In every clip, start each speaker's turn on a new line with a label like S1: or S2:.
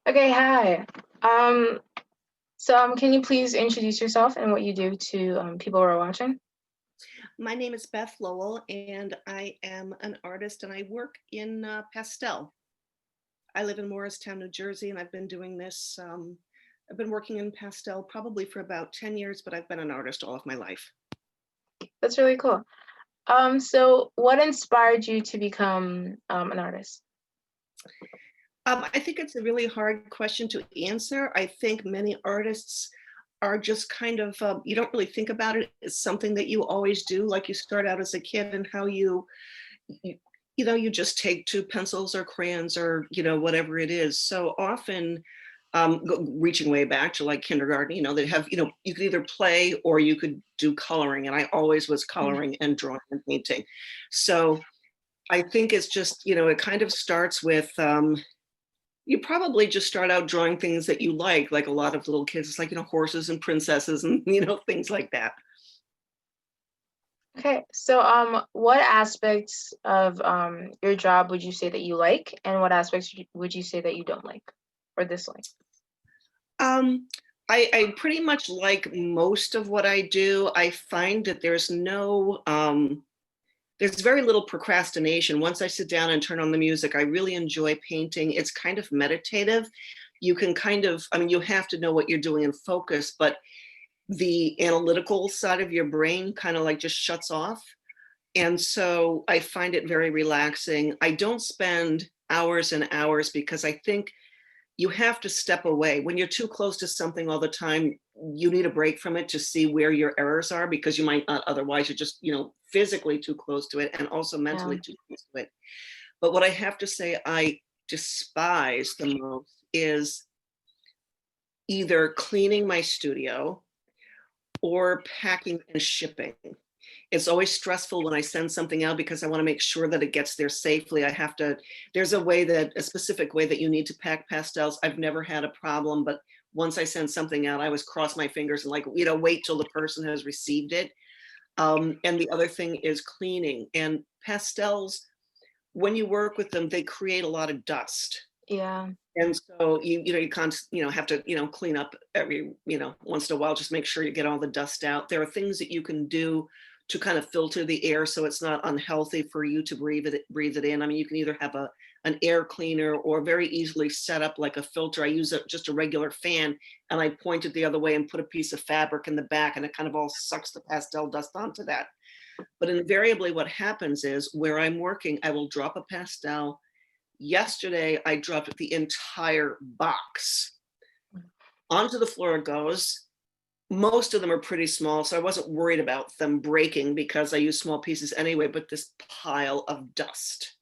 S1: Okay, hi. Um, can you please introduce yourself and what you do to people who are watching?
S2: My name is Beth Lowell, and I am an artist, and I work in pastel. I live in Morristown, New Jersey, and I've been doing this. I've been working in pastel probably for about 10 years, but I've been an artist all of my life.
S1: That's really cool. What inspired you to become an artist?
S2: I think it's a really hard question to answer. I think many artists are just kind of, you don't really think about it as something that you always do, like you start out as a kid and how you, you just take two pencils or crayons or, whatever it is. So often, reaching way back to like kindergarten, they have, you could either play or you could do coloring. And I always was
S1: Mhm.
S2: coloring and drawing and painting. So I think it's just, it kind of starts with, you probably just start out drawing things that you like a lot of little kids. It's like, horses and princesses and, things like that.
S1: Okay, what aspects of your job would you say that you like, and what aspects would you say that you don't like or dislike?
S2: Um, I pretty much like most of what I do. I find that there's very little procrastination. Once I sit down and turn on the music, I really enjoy painting. It's kind of meditative. You can kind of, I mean, you have to know what you're doing and focus, but the analytical side of your brain kind of like just shuts off. And so I find it very relaxing. I don't spend hours and hours because I think you have to step away. When you're too close to something all the time, you need a break from it to see where your errors are because you might not otherwise. You're just, physically too close to it and also
S1: Yeah.
S2: mentally too close to it. But what I have to say I despise the most is either cleaning my studio or packing and shipping. It's always stressful when I send something out because I want to make sure that it gets there safely. There's a specific way that you need to pack pastels. I've never had a problem, but once I send something out, I always cross my fingers and like, wait till the person has received it. And the other thing is cleaning and pastels. When you work with them, they create a lot of dust.
S1: Yeah.
S2: And so you can't, have to, clean up every, once in a while, just make sure you get all the dust out. There are things that you can do to kind of filter the air so it's not unhealthy for you to breathe it in. I mean, you can either have an air cleaner or very easily set up like a filter. I use just a regular fan and I point it the other way and put a piece of fabric in the back and it kind of all sucks the pastel dust onto that. But invariably what happens is where I'm working, I will drop a pastel. Yesterday, I dropped the entire box. Onto the floor it goes. Most of them are pretty small, so I wasn't worried about them breaking because I use small pieces anyway, but this pile of dust.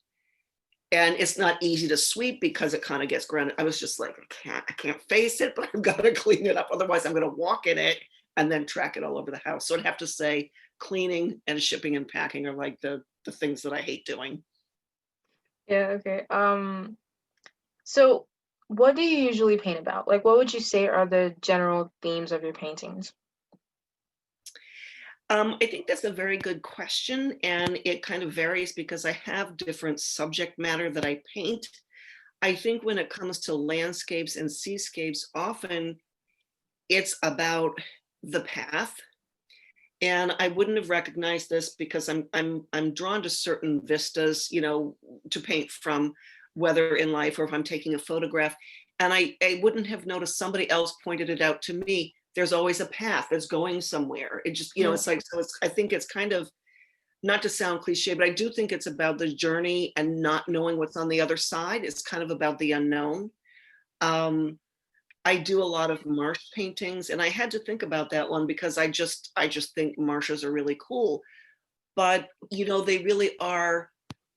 S2: And it's not easy to sweep because it kind of gets grounded. I was just like, I can't face it, but I've got to clean it up. Otherwise, I'm going to walk in it and then track it all over the house. So I'd have to say cleaning and shipping and packing are like the things that I hate doing.
S1: Yeah, okay. So what do you usually paint about? Like, what would you say are the general themes of your paintings?
S2: I think that's a very good question, and it kind of varies because I have different subject matter that I paint. I think when it comes to landscapes and seascapes, often it's about the path. And I wouldn't have recognized this because I'm drawn to certain vistas, to paint from, whether in life or if I'm taking a photograph. And I wouldn't have noticed somebody else pointed it out to me. There's always a path that's going somewhere. It just,
S1: Yeah.
S2: it's like, so I think it's kind of, not to sound cliche, but I do think it's about the journey and not knowing what's on the other side. It's kind of about the unknown. Um, I do a lot of marsh paintings, and I had to think about that one because I just think marshes are really cool. But they really are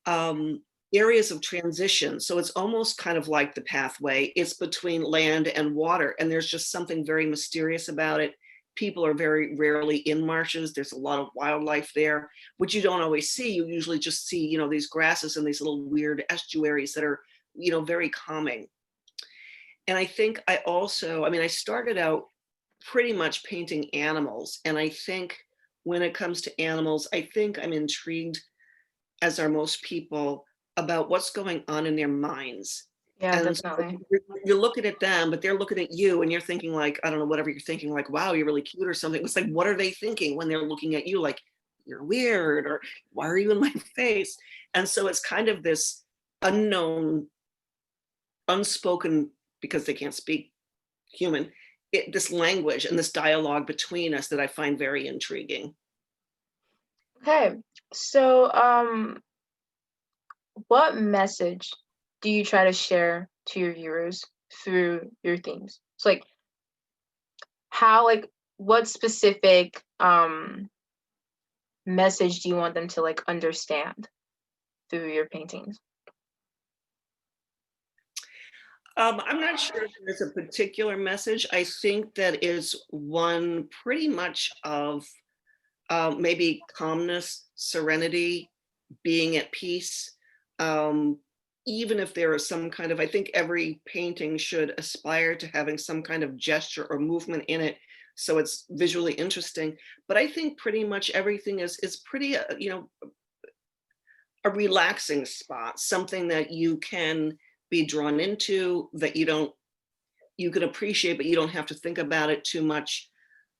S2: um, areas of transition. So it's almost kind of like the pathway. It's between land and water, and there's just something very mysterious about it. People are very rarely in marshes. There's a lot of wildlife there, which you don't always see. You usually just see, these grasses and these little weird estuaries that are, very calming. And I think I started out pretty much painting animals. And I think when it comes to animals, I think I'm intrigued, as are most people, about what's going on in their minds.
S1: Yeah,
S2: And so
S1: definitely.
S2: you're looking at them, but they're looking at you and you're thinking like, I don't know, whatever you're thinking, like, wow, you're really cute or something. It's like, what are they thinking when they're looking at you? Like, you're weird, or why are you in my face? And so it's kind of this unknown, unspoken, because they can't speak human, this language and this dialogue between us that I find very intriguing.
S1: Okay. So, what message do you try to share to your viewers through your themes? So, like, what specific message do you want them to like understand through your paintings?
S2: I'm not sure if there's a particular message. I think that is one pretty much of maybe calmness, serenity, being at peace. Um, Even if there is some kind of, I think every painting should aspire to having some kind of gesture or movement in it, so it's visually interesting. But I think pretty much everything is pretty, a relaxing spot, something that you can be drawn into, that you can appreciate, but you don't have to think about it too much.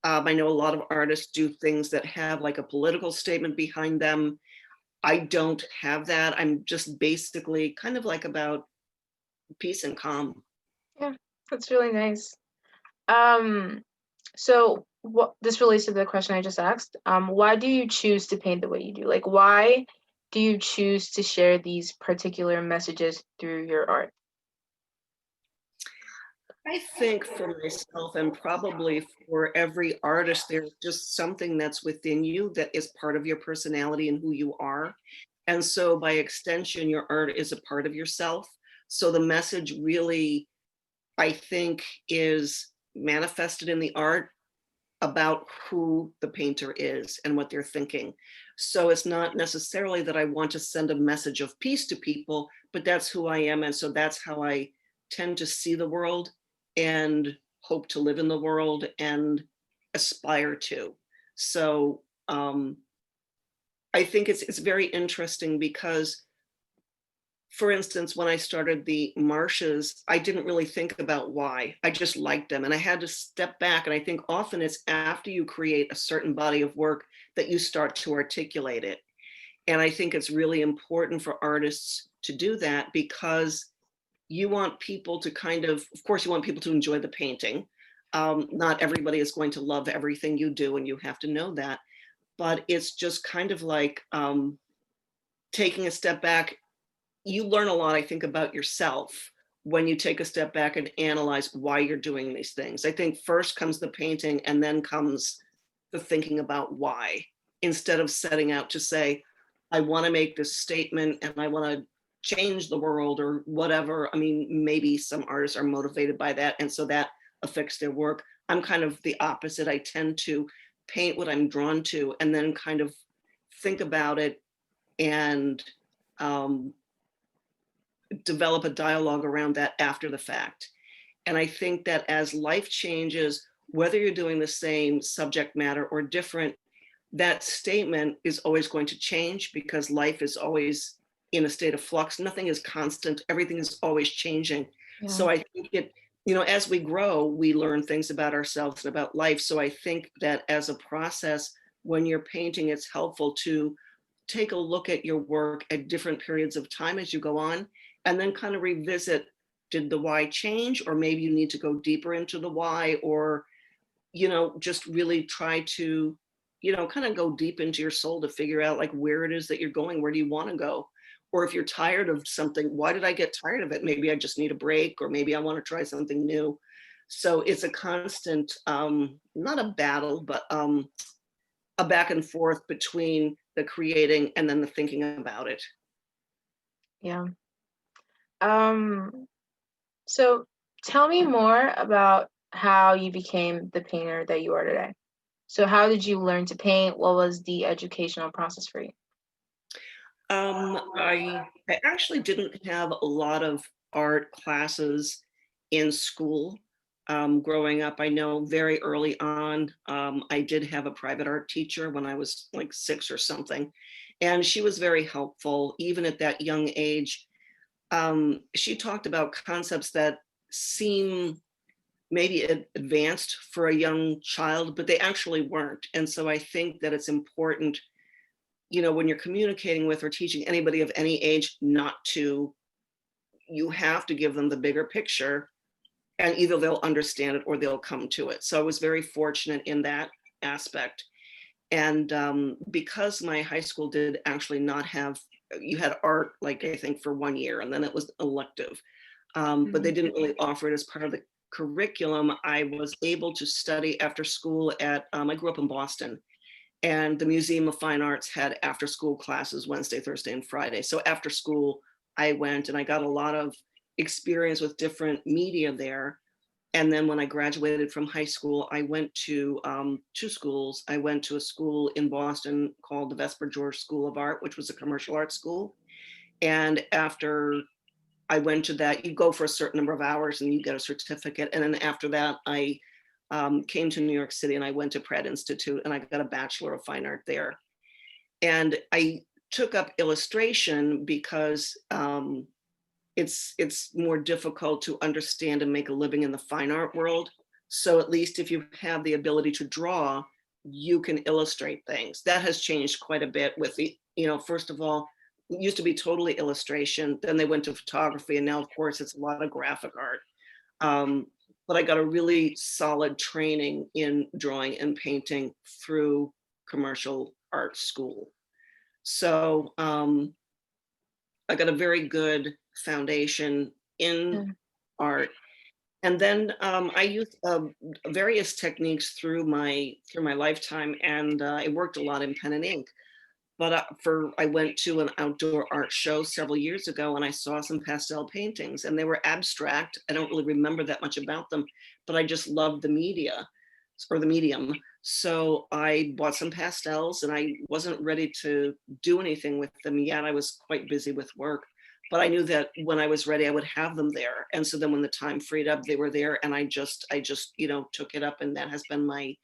S2: I know a lot of artists do things that have like a political statement behind them. I don't have that. I'm just basically kind of like about peace and calm.
S1: Yeah, that's really nice. Um, so what this relates to the question I just asked. Why do you choose to paint the way you do? Like, why do you choose to share these particular messages through your art?
S2: I think for myself and probably for every artist, there's just something that's within you that is part of your personality and who you are. And so by extension, your art is a part of yourself. So the message really, I think, is manifested in the art about who the painter is and what they're thinking. So it's not necessarily that I want to send a message of peace to people, but that's who I am. And so that's how I tend to see the world and hope to live in the world and aspire to. So I think it's very interesting because, for instance, when I started the marshes, I didn't really think about why. I just liked them. And I had to step back. And I think often it's after you create a certain body of work that you start to articulate it. And I think it's really important for artists to do that because you want people to of course, you want people to enjoy the painting. Not everybody is going to love everything you do, and you have to know that. But it's just kind of like taking a step back. You learn a lot, I think, about yourself when you take a step back and analyze why you're doing these things. I think first comes the painting and then comes the thinking about why, instead of setting out to say, I want to make this statement and I want to change the world or whatever. I mean, maybe some artists are motivated by that. And so that affects their work. I'm kind of the opposite. I tend to paint what I'm drawn to and then kind of think about it and um, develop a dialogue around that after the fact. And I think that as life changes, whether you're doing the same subject matter or different, that statement is always going to change because life is always in a state of flux. Nothing is constant, everything is always changing.
S1: Yeah.
S2: So I think as we grow, we learn things about ourselves and about life. So I think that as a process, when you're painting, it's helpful to take a look at your work at different periods of time as you go on, and then kind of revisit, did the why change? Or maybe you need to go deeper into the why, or, just really try to, kind of go deep into your soul to figure out like where it is that you're going. Where do you want to go? Or if you're tired of something, why did I get tired of it? Maybe I just need a break, or maybe I want to try something new. So it's a constant, not a battle, but a back and forth between the creating and then the thinking about it.
S1: Yeah. Um, so tell me more about how you became the painter that you are today. So how did you learn to paint? What was the educational process for you?
S2: I actually didn't have a lot of art classes in school. Growing up, I know very early on, I did have a private art teacher when I was like 6 or something, and she was very helpful, even at that young age. she talked about concepts that seem maybe advanced for a young child, but they actually weren't. And so I think that it's important, when you're communicating with or teaching anybody of any age, you have to give them the bigger picture, and either they'll understand it or they'll come to it. So I was very fortunate in that aspect. And because my high school did actually not have, you had art, like I think for 1 year, and then it was elective. But they
S1: Mhm.
S2: didn't really offer it as part of the curriculum. I was able to study after school I grew up in Boston, and the Museum of Fine Arts had after school classes Wednesday, Thursday, and Friday. So after school, I went and I got a lot of experience with different media there. And then when I graduated from high school, I went to two schools. I went to a school in Boston called the Vesper George School of Art, which was a commercial arts school. And after I went to that, you go for a certain number of hours and you get a certificate. And then after that, I came to New York City and I went to Pratt Institute and I got a Bachelor of Fine Art there. And I took up illustration because it's more difficult to understand and make a living in the fine art world. So at least if you have the ability to draw, you can illustrate things. That has changed quite a bit with first of all, it used to be totally illustration. Then they went to photography, and now, of course, it's a lot of graphic art. But I got a really solid training in drawing and painting through commercial art school. So I got a very good foundation in
S1: Mm.
S2: art. And then I used various techniques through my lifetime, and I worked a lot in pen and ink. But I went to an outdoor art show several years ago, and I saw some pastel paintings, and they were abstract. I don't really remember that much about them, but I just loved the media or the medium. So I bought some pastels, and I wasn't ready to do anything with them yet. I was quite busy with work, but I knew that when I was ready, I would have them there. And so then when the time freed up, they were there, and I just took it up, and that has been my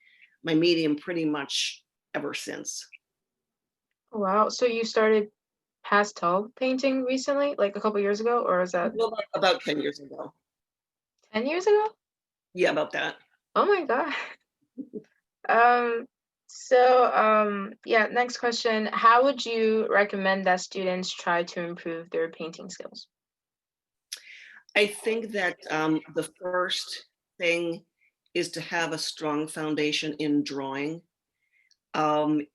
S2: medium pretty much ever since.
S1: Wow. So you started pastel painting recently, like a couple years ago, or is that
S2: Well, about 10 years ago.
S1: 10 years ago?
S2: Yeah, about that.
S1: Oh my God. Um, yeah, next question. How would you recommend that students try to improve their painting skills?
S2: I think that the first thing is to have a strong foundation in drawing.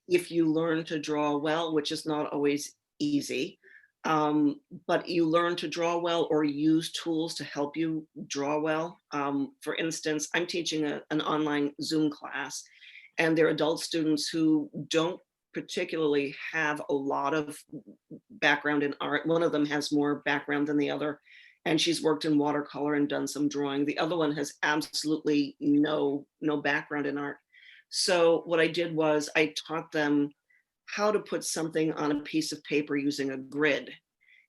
S2: If you learn to draw well, which is not always easy, but you learn to draw well or use tools to help you draw well. For instance, I'm teaching an online Zoom class, and they're adult students who don't particularly have a lot of background in art. One of them has more background than the other, and she's worked in watercolor and done some drawing. The other one has absolutely no background in art. So what I did was I taught them how to put something on a piece of paper using a grid.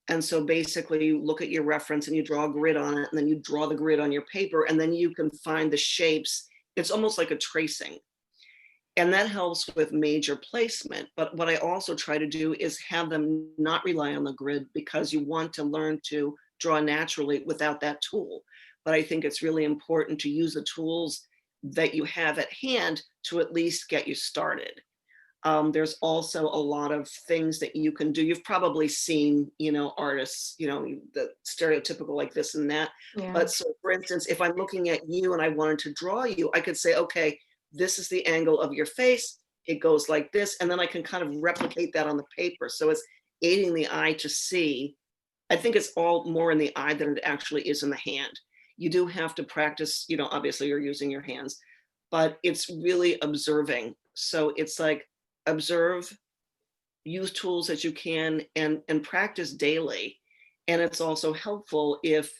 S2: And so basically you look at your reference and you draw a grid on it, and then you draw the grid on your paper, and then you can find the shapes. It's almost like a tracing. And that helps with major placement. But what I also try to do is have them not rely on the grid, because you want to learn to draw naturally without that tool. But I think it's really important to use the tools that you have at hand to at least get you started. There's also a lot of things that you can do. You've probably seen, artists, the stereotypical like this and that.
S1: Yeah.
S2: But so, for instance, if I'm looking at you and I wanted to draw you, I could say, okay, this is the angle of your face. It goes like this. And then I can kind of replicate that on the paper. So it's aiding the eye to see. I think it's all more in the eye than it actually is in the hand. You do have to practice, obviously you're using your hands, but it's really observing. So it's like observe, use tools that you can, and practice daily. And it's also helpful if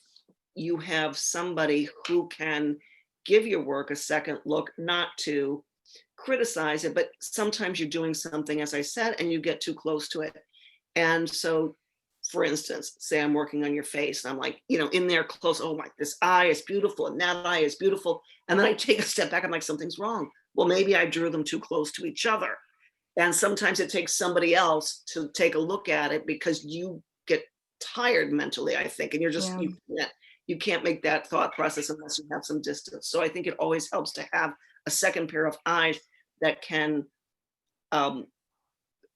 S2: you have somebody who can give your work a second look, not to criticize it, but sometimes you're doing something, as I said, and you get too close to it. And so, for instance, say I'm working on your face and I'm like, in there close, oh my, this eye is beautiful and that eye is beautiful. And then I take a step back, I'm like, something's wrong. Well, maybe I drew them too close to each other. And sometimes it takes somebody else to take a look at it, because you get tired mentally, I think, and you're just,
S1: Yeah.
S2: you can't make that thought process unless you have some distance. So I think it always helps to have a second pair of eyes that can, um,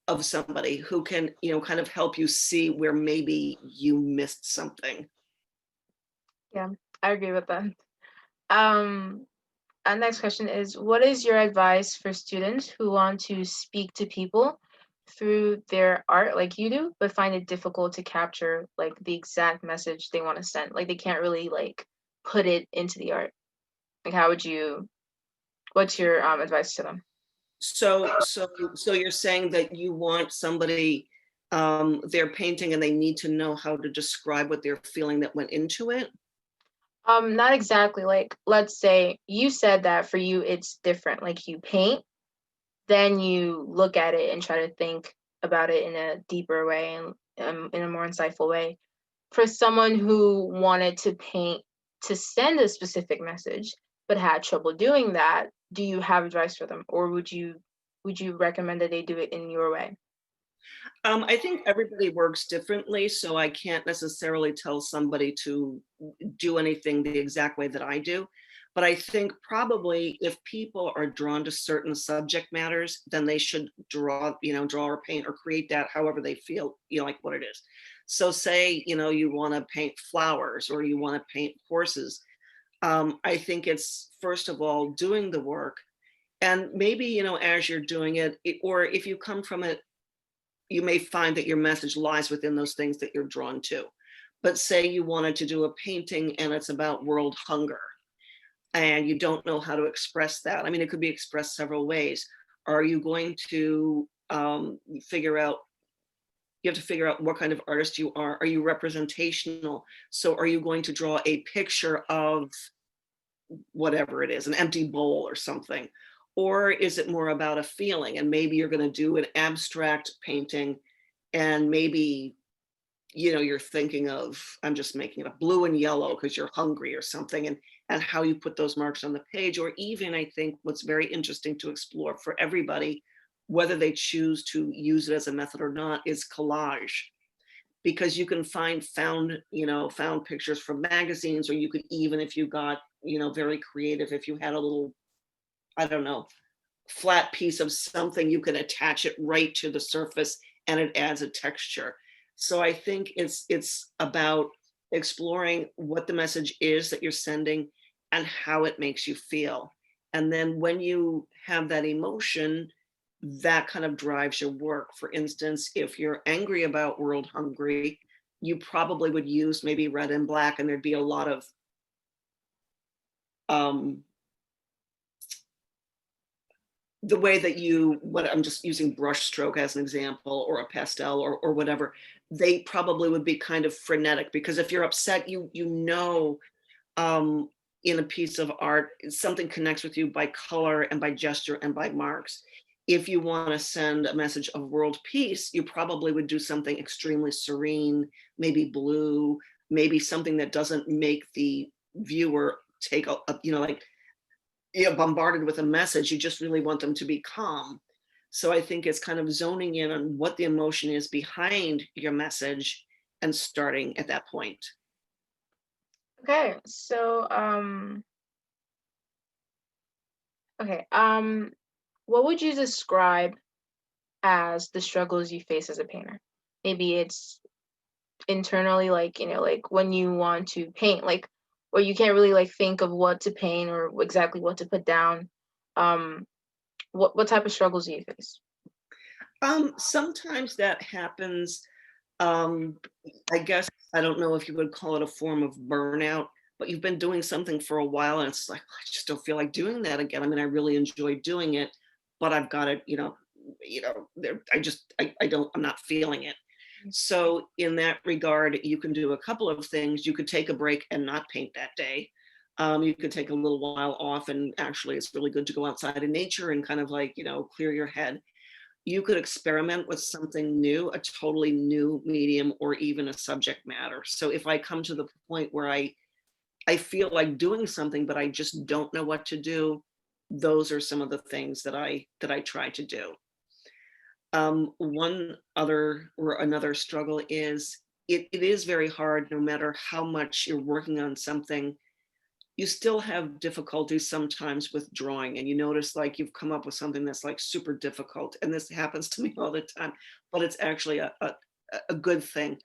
S2: of somebody who can, kind of help you see where maybe you missed something.
S1: Yeah, I agree with that. Um, our next question is, what is your advice for students who want to speak to people through their art like you do, but find it difficult to capture like the exact message they want to send? Like they can't really like put it into the art. Like how would you, what's your advice to them?
S2: So you're saying that you want somebody, they're painting and they need to know how to describe what they're feeling that went into it?
S1: Not exactly. Like let's say you said that for you it's different. Like you paint, then you look at it and try to think about it in a deeper way and in a more insightful way. For someone who wanted to paint to send a specific message but had trouble doing that, do you have advice for them, or would you recommend that they do it in your way?
S2: I think everybody works differently, so I can't necessarily tell somebody to do anything the exact way that I do. But I think probably if people are drawn to certain subject matters, then they should draw or paint or create that however they feel, like what it is. So say, you want to paint flowers or you want to paint horses. I think it's first of all doing the work, and maybe, as you're doing or if you come from it, you may find that your message lies within those things that you're drawn to. But say you wanted to do a painting and it's about world hunger and you don't know how to express that. I mean, it could be expressed several ways. Are you going to figure out? You have to figure out what kind of artist you are. Are you representational? So are you going to draw a picture of whatever it is, an empty bowl or something? Or is it more about a feeling? And maybe you're going to do an abstract painting and maybe, you're thinking of, I'm just making it up, blue and yellow because you're hungry or something, and how you put those marks on the page. Or even, I think what's very interesting to explore for everybody, whether they choose to use it as a method or not, is collage, because you can found pictures from magazines, or you could, even if you got, very creative, if you had a little, I don't know, flat piece of something, you can attach it right to the surface and it adds a texture. So I think it's about exploring what the message is that you're sending and how it makes you feel. And then when you have that emotion, that kind of drives your work. For instance, if you're angry about world hungry, you probably would use maybe red and black, and there'd be a lot of um, the way that what I'm just using brush stroke as an example, or a pastel, or whatever, they probably would be kind of frenetic, because if you're upset, um, in a piece of art, something connects with you by color and by gesture and by marks. If you want to send a message of world peace, you probably would do something extremely serene, maybe blue, maybe something that doesn't make the viewer take like, bombarded with a message. You just really want them to be calm. So I think it's kind of zoning in on what the emotion is behind your message and starting at that point.
S1: Okay, so okay, what would you describe as the struggles you face as a painter? Maybe it's internally, like like when you want to paint, like, or you can't really like think of what to paint or exactly what to put down. um what type of struggles do you face?
S2: Sometimes that happens. Um, I guess I don't know if you would call it a form of burnout, but you've been doing something for a while and it's like, I just don't feel like doing that again. I mean, I really enjoy doing it, but I've got to, I'm not feeling it. So in that regard, you can do a couple of things. You could take a break and not paint that day. You could take a little while off, and actually it's really good to go outside in nature and kind of like, clear your head. You could experiment with something new, a totally new medium, or even a subject matter. So if I come to the point where I feel like doing something, but I just don't know what to do, those are some of the things that I try to do. One other or another struggle is it is very hard, no matter how much you're working on something. You still have difficulty sometimes with drawing, and you notice like you've come up with something that's like super difficult, and this happens to me all the time, but it's actually a good thing.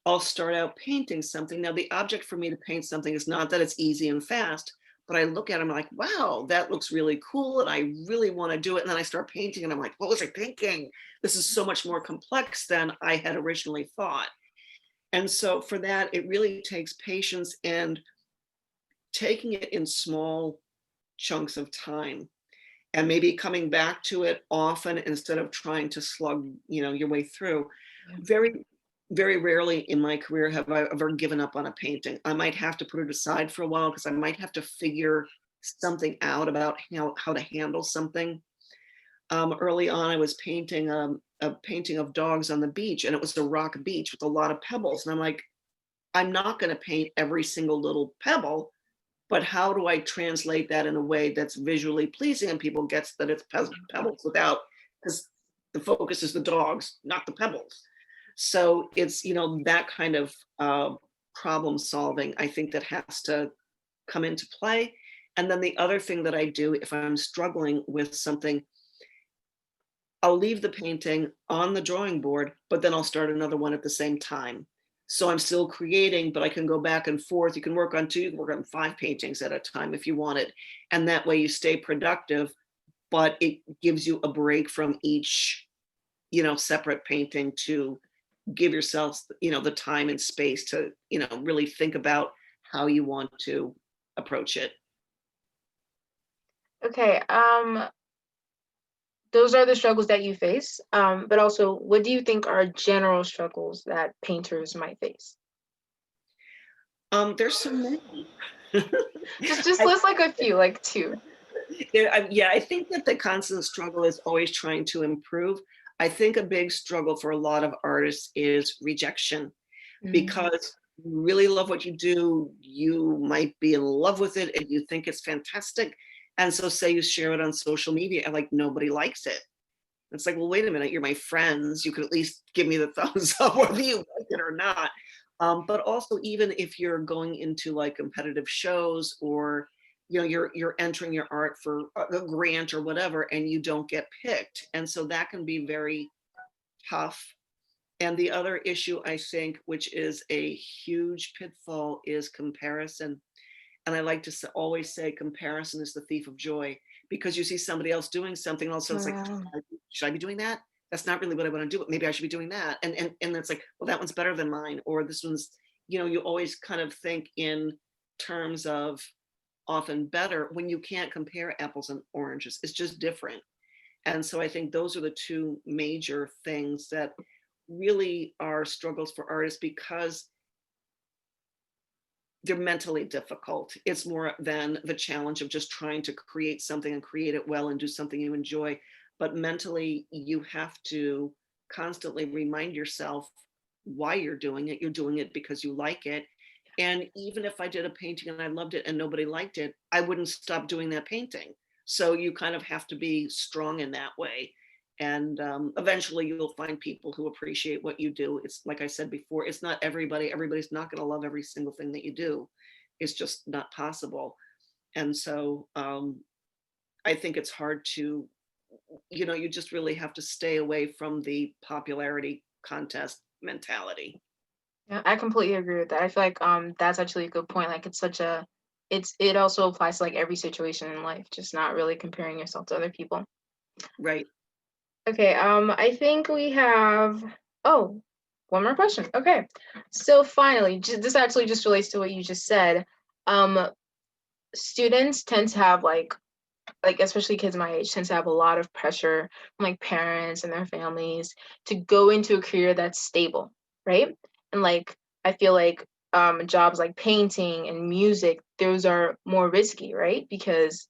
S2: I'll start out painting something. Now the object for me to paint something is not that it's easy and fast, but I look at them like, wow, that looks really cool, and I really want to do it. And then I start painting and I'm like, what was I thinking? This is so much more complex than I had originally thought. And so for that, it really takes patience and taking it in small chunks of time, and maybe coming back to it often instead of trying to slug, your way through.
S1: Yeah.
S2: Very, very rarely in my career have I ever given up on a painting. I might have to put it aside for a while because I might have to figure something out about how to handle something. Early on, I was painting a painting of dogs on the beach, and it was a rock beach with a lot of pebbles. And I'm like, I'm not going to paint every single little pebble, but how do I translate that in a way that's visually pleasing and people gets that it's pebbles without, because the focus is the dogs, not the pebbles. So it's, that kind of problem solving, I think, that has to come into play. And then the other thing that I do if I'm struggling with something, I'll leave the painting on the drawing board, but then I'll start another one at the same time. So I'm still creating, but I can go back and forth. You can work on 2, you can work on 5 paintings at a time if you want it. And that way you stay productive, but it gives you a break from each, separate painting to give yourself, the time and space to, really think about how you want to approach it.
S1: Okay. Those are the struggles that you face. But also, what do you think are general struggles that painters might face?
S2: There's so many.
S1: Just list like a few, like two.
S2: Yeah, I think that the constant struggle is always trying to improve. I think a big struggle for a lot of artists is rejection,
S1: Mm.
S2: because you really love what you do, you might be in love with it and you think it's fantastic. And so say you share it on social media and like nobody likes it. It's like, well, wait a minute, you're my friends. You could at least give me the thumbs up whether you like it or not. But also, even if you're going into like competitive shows, or you're entering your art for a grant or whatever, and you don't get picked, and so that can be very tough. And the other issue, I think, which is a huge pitfall, is comparison. And I like to always say comparison is the thief of joy, because you see somebody else doing something, and all of a sudden it's like,
S1: Wow.
S2: should I be doing that? That's not really what I want to do, but maybe I should be doing that. And it's like, well, that one's better than mine, or this one's, you always kind of think in terms of often better when you can't compare apples and oranges. It's just different. And so I think those are the two major things that really are struggles for artists, because they're mentally difficult. It's more than the challenge of just trying to create something and create it well and do something you enjoy. But mentally, you have to constantly remind yourself why you're doing it. You're doing it because you like it. And even if I did a painting and I loved it and nobody liked it, I wouldn't stop doing that painting. So you kind of have to be strong in that way. And eventually you'll find people who appreciate what you do. It's like I said before, it's not everybody. Everybody's not going to love every single thing that you do. It's just not possible. And so I think it's hard to, you just really have to stay away from the popularity contest mentality.
S1: Yeah, I completely agree with that. I feel like that's actually a good point. Like it also applies to like every situation in life, just not really comparing yourself to other people.
S2: Right.
S1: Okay, I think we have oh, one more question. Okay. So finally, this actually just relates to what you just said. Um, Students tend to have like especially kids my age tend to have a lot of pressure from like parents and their families to go into a career that's stable, right? And like I feel like jobs like painting and music, those are more risky, right? Because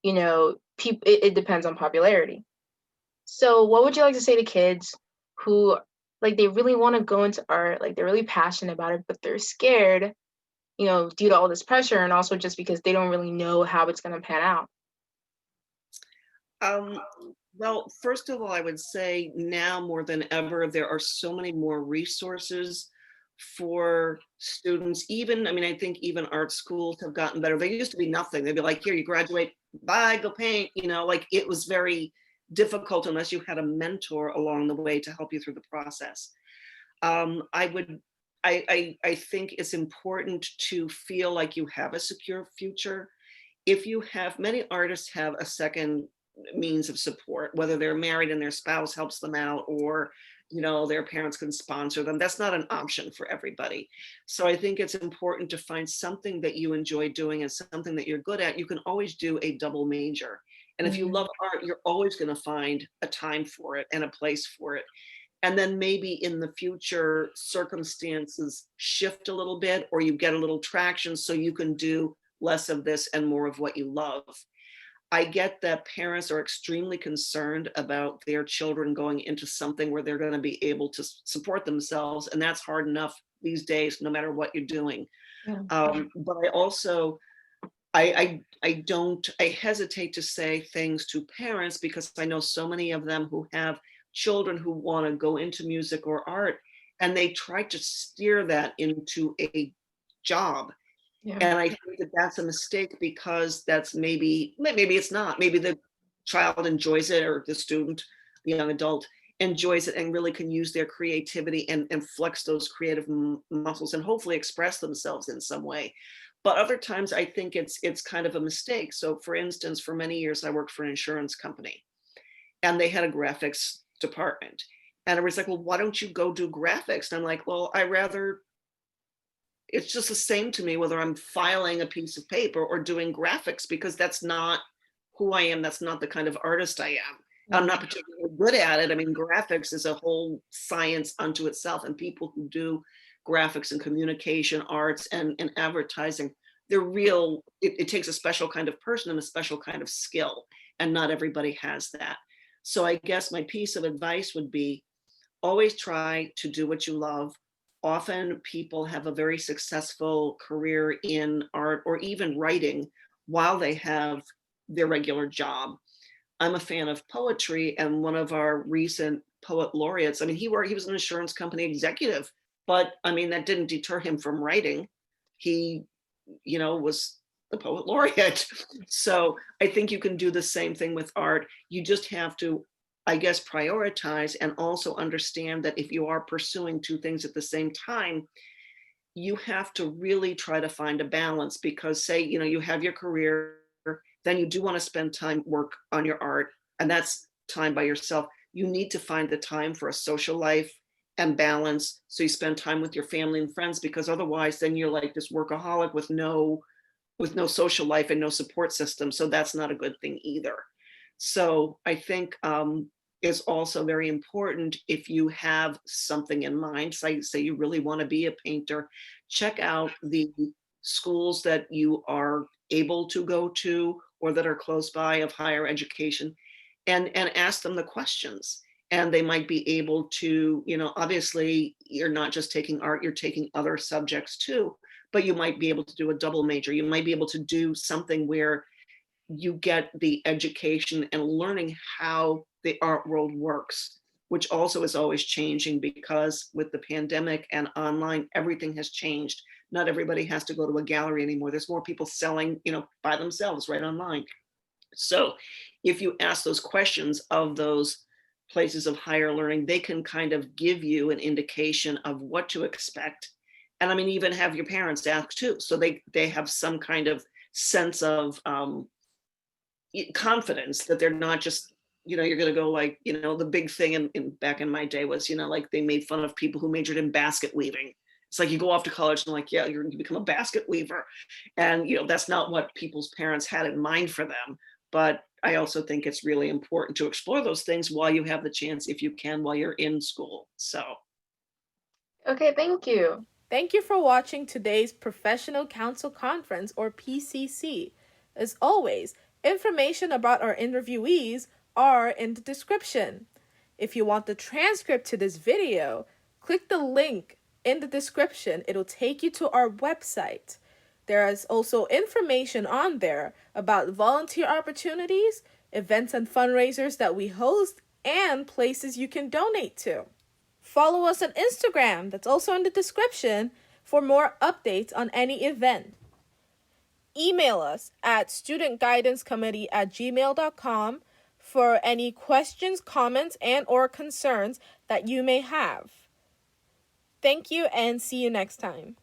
S1: people it depends on popularity. So what would you like to say to kids who like they really want to go into art, like they're really passionate about it, but they're scared, due to all this pressure and also just because they don't really know how it's going to pan out?
S2: Um, well, first of all, I would say now more than ever, there are so many more resources for students. Even, I mean, I think even art schools have gotten better. They used to be nothing. They'd be like, here, you graduate, bye, go paint. Like it was very difficult unless you had a mentor along the way to help you through the process. I would, I think it's important to feel like you have a secure future. If you have, many artists have a second means of support, whether they're married and their spouse helps them out, or their parents can sponsor them. That's not an option for everybody. So I think it's important to find something that you enjoy doing and something that you're good at. You can always do a double major, and if you
S1: Mhm.
S2: love art, you're always going to find a time for it and a place for it. And then maybe in the future circumstances shift a little bit, or you get a little traction so you can do less of this and more of what you love. I get that parents are extremely concerned about their children going into something where they're going to be able to support themselves, and that's hard enough these days, no matter what you're doing.
S1: Yeah.
S2: But I also, I hesitate to say things to parents because I know so many of them who have children who want to go into music or art, and they try to steer that into a job.
S1: Yeah.
S2: And I think that that's a mistake, because that's maybe it's not. Maybe the child enjoys it, or the student, the young adult enjoys it and really can use their creativity and flex those creative muscles and hopefully express themselves in some way. But other times I think it's kind of a mistake. So for instance, for many years I worked for an insurance company, and they had a graphics department. And I was like, well, why don't you go do graphics? And I'm like, well, it's just the same to me whether I'm filing a piece of paper or doing graphics, because that's not who I am. That's not the kind of artist I am. I'm not
S1: Mhm.
S2: particularly good at it. I mean, graphics is a whole science unto itself, and people who do graphics and communication arts and advertising, they're real. It takes a special kind of person and a special kind of skill, and not everybody has that. So I guess my piece of advice would be, always try to do what you love. Often people have a very successful career in art or even writing while they have their regular job. I'm a fan of poetry, and one of our recent poet laureates, I mean, he was an insurance company executive, but I mean, that didn't deter him from writing. He, was the poet laureate. So I think you can do the same thing with art. You just have to, I guess, prioritize, and also understand that if you are pursuing two things at the same time, you have to really try to find a balance, because say, you have your career, then you do want to spend time work on your art, and that's time by yourself. You need to find the time for a social life and balance, so you spend time with your family and friends, because otherwise then you're like this workaholic with no social life and no support system. So that's not a good thing either. So I think it's also very important, if you have something in mind, say you really want to be a painter, check out the schools that you are able to go to or that are close by of higher education, and ask them the questions. And they might be able to, obviously you're not just taking art, you're taking other subjects too, but you might be able to do a double major. You might be able to do something where you get the education and learning how the art world works, which also is always changing, because with the pandemic and online, everything has changed. Not everybody has to go to a gallery anymore. There's more people selling, by themselves right online. So if you ask those questions of those places of higher learning, they can kind of give you an indication of what to expect. And I mean, even have your parents ask too, so they have some kind of sense of confidence, that they're not just, you're going to go like, the big thing in back in my day was, like they made fun of people who majored in basket weaving. It's like you go off to college and like, yeah, you become a basket weaver. And, that's not what people's parents had in mind for them. But I also think it's really important to explore those things while you have the chance, if you can, while you're in school. So,
S1: Okay, thank you.
S3: Thank you for watching today's Professional Council Conference, or PCC. As always, information about our interviewees are in the description. If you want the transcript to this video, click the link in the description. It'll take you to our website. There is also information on there about volunteer opportunities, events and fundraisers that we host, and places you can donate to. follow us on Instagram, that's also in the description, for more updates on any event. Email us at studentguidancecommittee@gmail.com for any questions, comments, and or concerns that you may have. Thank you and see you next time.